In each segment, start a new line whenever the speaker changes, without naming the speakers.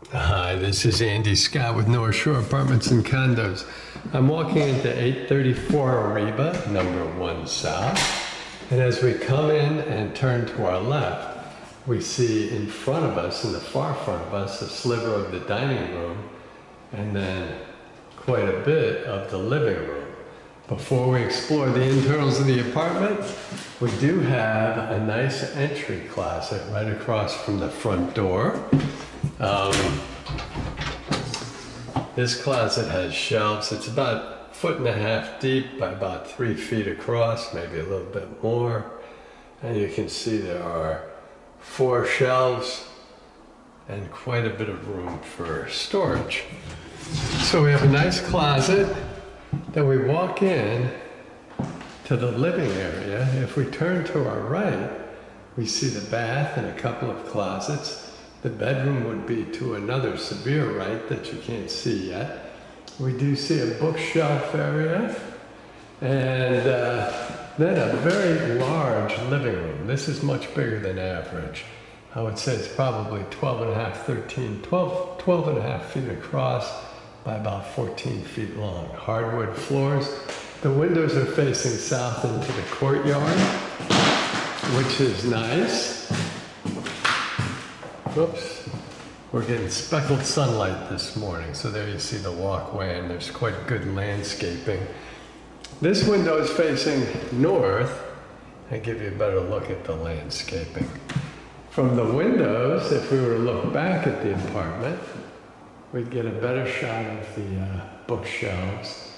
Hi, this is Andy Scott with North Shore Apartments and Condos. I'm walking into 834 Reba, number 1 South. And as we come in and turn to our left, we see in front of us, in the far front of us, a sliver of the dining room and then quite a bit of the living room. Before we explore the internals of the apartment, we do have a nice entry closet right across from the front door. This closet has shelves. It's about 1.5 feet deep by about 3 feet across, maybe a little bit more. And you can see there are 4 shelves and quite a bit of room for storage. So we have a nice closet. Then we walk in to the living area. If we turn to our right, we see the bath and a couple of closets. The bedroom would be to another severe right that you can't see yet. We do see a bookshelf area and then a very large living room. This is much bigger than average. I would say it's probably 12 and a half feet across by about 14 feet long. Hardwood floors. The windows are facing south into the courtyard, which is nice. Whoops. We're getting speckled sunlight this morning, so there you see the walkway and there's quite good landscaping. This window is facing north. I give you a better look at the landscaping. From the windows, if we were to look back at the apartment, we'd get a better shot of the bookshelves.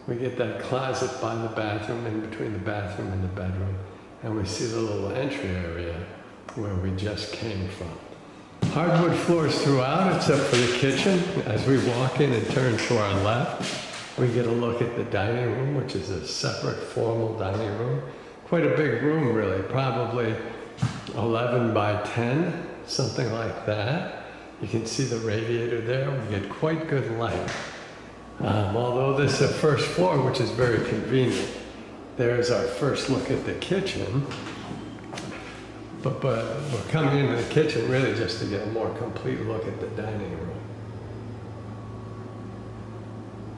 We get that closet by the bathroom, in between the bathroom and the bedroom, and we see the little entry area where we just came from. Hardwood floors throughout, except for the kitchen. As we walk in and turn to our left, we get a look at the dining room, which is a separate formal dining room. Quite a big room, really, probably 11 by 10, something like that. You can see the radiator there. We get quite good light. Although this is a first floor, which is very convenient. There's our first look at the kitchen. But we're coming into the kitchen really just to get a more complete look at the dining room.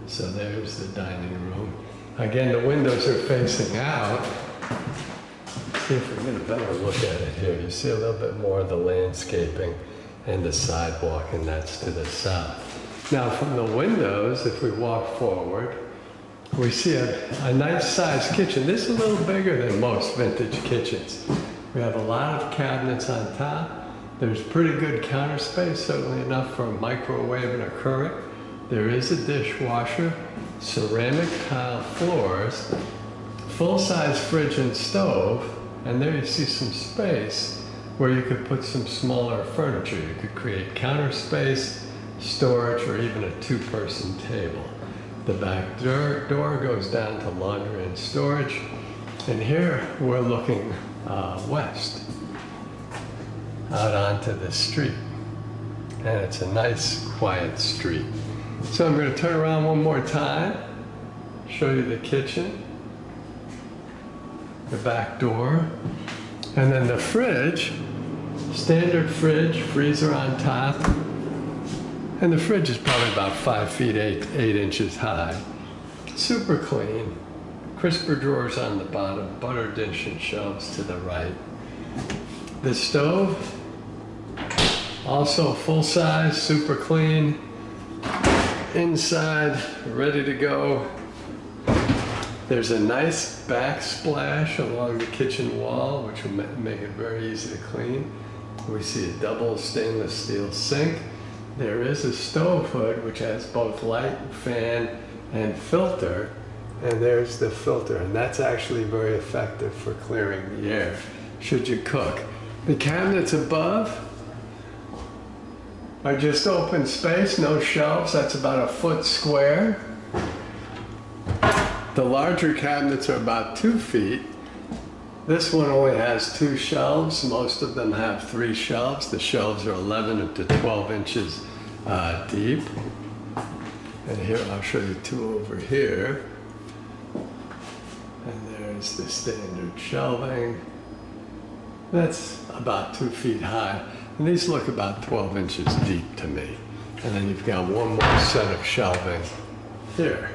So there's the dining room. Again, the windows are facing out. See if we get a better look at it here. You see a little bit more of the landscaping and the sidewalk, and that's to the south. Now from the windows, if we walk forward, we see a nice sized kitchen. This is a little bigger than most vintage kitchens. We have a lot of cabinets on top. There's pretty good counter space, certainly enough for a microwave and a Keurig. There is a dishwasher, ceramic tile floors, full-size fridge and stove, and there you see some space where you could put some smaller furniture. You could create counter space, storage, or even a 2-person table. The back door goes down to laundry and storage. And here we're looking west, out onto the street. And it's a nice, quiet street. So I'm going to turn around one more time, show you the kitchen, the back door, and then the fridge, standard fridge, freezer on top. And the fridge is probably about 5 feet 8 inches high. Super clean. Crisper drawers on the bottom, butter dish and shelves to the right. The stove, also full size, super clean. Inside, ready to go. There's a nice backsplash along the kitchen wall, which will make it very easy to clean. We see a double stainless steel sink. There is a stove hood, which has both light, fan, and filter. And there's the filter, and that's actually very effective for clearing the air should you cook. The cabinets above are just open space, no shelves. That's about 1 foot square. The larger cabinets are about 2 feet. This one only has 2 shelves. Most of them have 3 shelves. The shelves are 11 to 12 inches deep. And here, I'll show you 2 over here. And there's the standard shelving. That's about 2 feet high. And these look about 12 inches deep to me. And then you've got one more set of shelving here.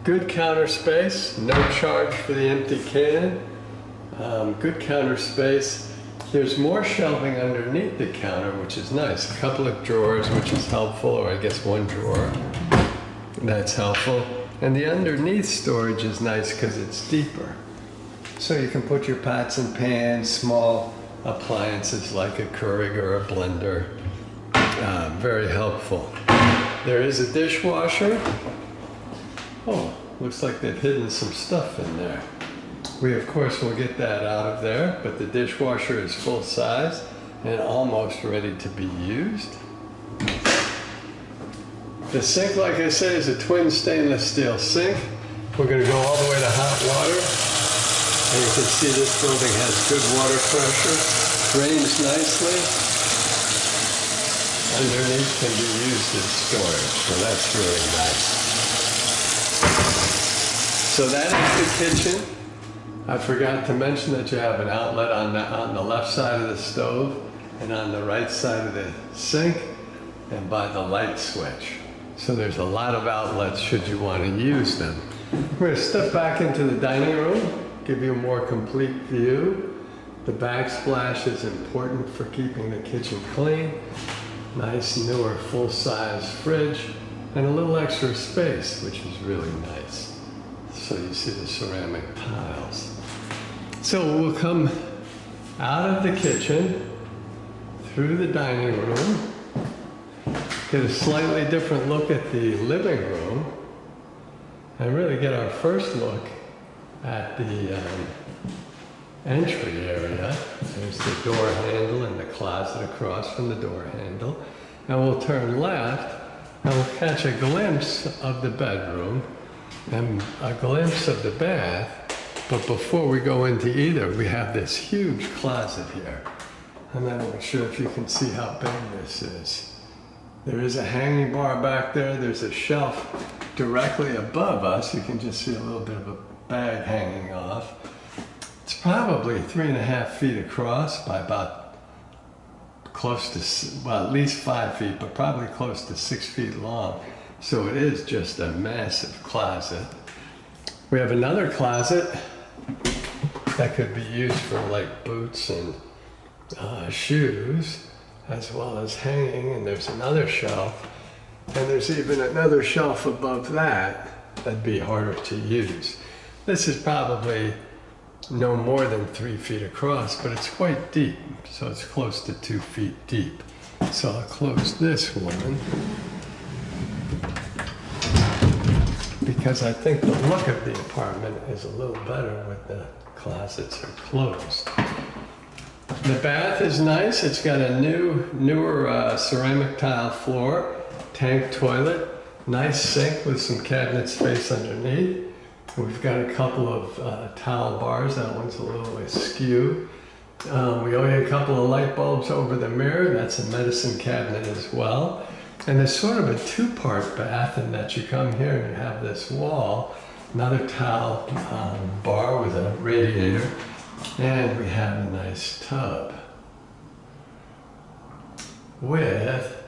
Good counter space, no charge for the empty can. Good counter space. There's more shelving underneath the counter, which is nice. A couple of drawers, which is helpful, or I guess one drawer. That's helpful. And the underneath storage is nice because it's deeper. So you can put your pots and pans, small appliances like a Keurig or a blender. Very helpful. There is a dishwasher. Oh, looks like they've hidden some stuff in there. We, of course, will get that out of there, but the dishwasher is full size and almost ready to be used. The sink, like I said, is a twin stainless steel sink. We're going to go all the way to hot water. And you can see this building has good water pressure, drains nicely. Underneath can be used as storage, so that's really nice. So that is the kitchen. I forgot to mention that you have an outlet on the left side of the stove and on the right side of the sink and by the light switch. So there's a lot of outlets should you want to use them. We're going to step back into the dining room, give you a more complete view. The backsplash is important for keeping the kitchen clean. Nice newer full-size fridge and a little extra space, which is really nice. So you see the ceramic tiles. So we'll come out of the kitchen, through the dining room, get a slightly different look at the living room, and really get our first look at the entry area. There's the door handle and the closet across from the door handle. And we'll turn left and we'll catch a glimpse of the bedroom and a glimpse of the bath. But before we go into either, we have this huge closet here. I'm not sure if you can see how big this is. There is a hanging bar back there. There's a shelf directly above us. You can just see a little bit of a bag hanging off. It's probably 3.5 feet across by about close to, well, at least 5 feet, but probably close to 6 feet long. So it is just a massive closet. We have another closet that could be used for like boots and shoes, as well as hanging, and there's another shelf, and there's even another shelf above that that'd be harder to use. This is probably no more than 3 feet across, but it's quite deep, so it's close to 2 feet deep. So I'll close this one because I think the look of the apartment is a little better when the closets are closed. The bath is nice. It's got a newer ceramic tile floor, tank toilet, nice sink with some cabinet space underneath. We've got a couple of towel bars. That one's a little askew. We owe you a couple of light bulbs over the mirror. That's a medicine cabinet as well. And there's sort of a two-part bath in that you come here and you have this wall, another towel bar with a radiator, and we have a nice tub with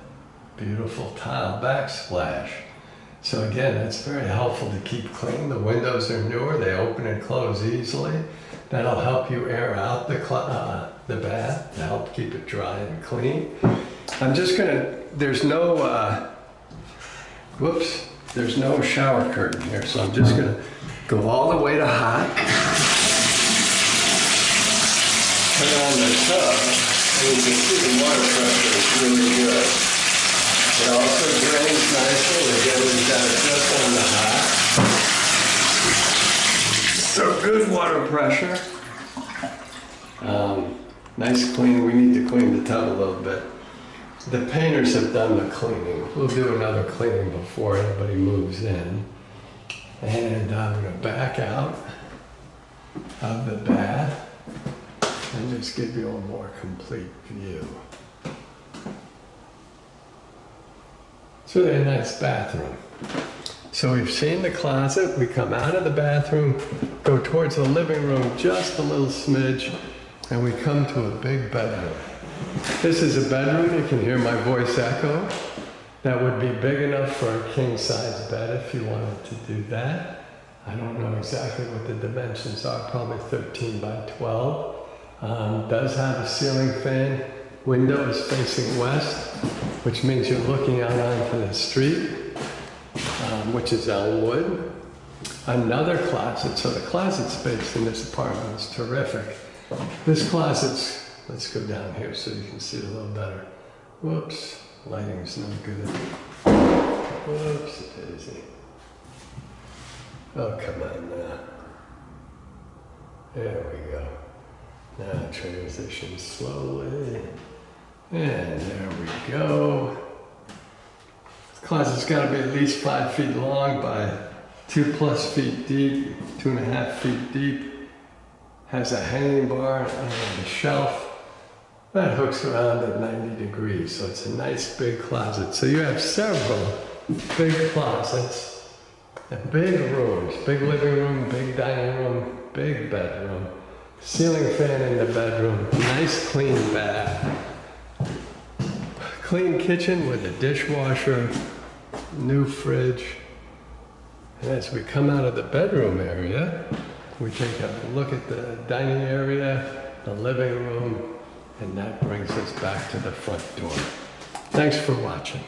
beautiful tile backsplash. So again, it's very helpful to keep clean. The windows are newer, they open and close easily. That'll help you air out the bath to help keep it dry and clean. I'm just gonna, there's no, there's no shower curtain here, so I'm just gonna go all the way to hot. Turn on the tub, and you can see the water pressure is really good. It also drains nicely. Again, we've got it just on the hot. So good water pressure. Nice clean. We need to clean the tub a little bit. The painters have done the cleaning. We'll do another cleaning before anybody moves in. And I'm going to back out of the bath and just give you a more complete view. It's really a nice bathroom. So we've seen the closet, we come out of the bathroom, go towards the living room just a little smidge, and we come to a big bedroom. This is a bedroom. You can hear my voice echo. That would be big enough for a king-size bed if you wanted to do that. I don't know exactly what the dimensions are, probably 13 by 12. Does have a ceiling fan. Window is facing west, which means you're looking out onto the street, which is Elmwood. Another closet. So the closet space in this apartment is terrific. This closet's, let's go down here so you can see it a little better. Whoops, lighting's no good. Whoops, daisy. Oh, come on now. There we go. Now transition slowly. And there we go. The closet's got to be at least 5 feet long by 2+ feet deep, 2.5 feet deep. Has a hanging bar and a shelf that hooks around at 90 degrees. So it's a nice big closet. So you have several big closets and big rooms. Big living room, big dining room, big bedroom. Ceiling fan in the bedroom. Nice clean bath. Clean kitchen with a dishwasher, new fridge. And as we come out of the bedroom area, we take a look at the dining area, the living room, and that brings us back to the front door. Thanks for watching.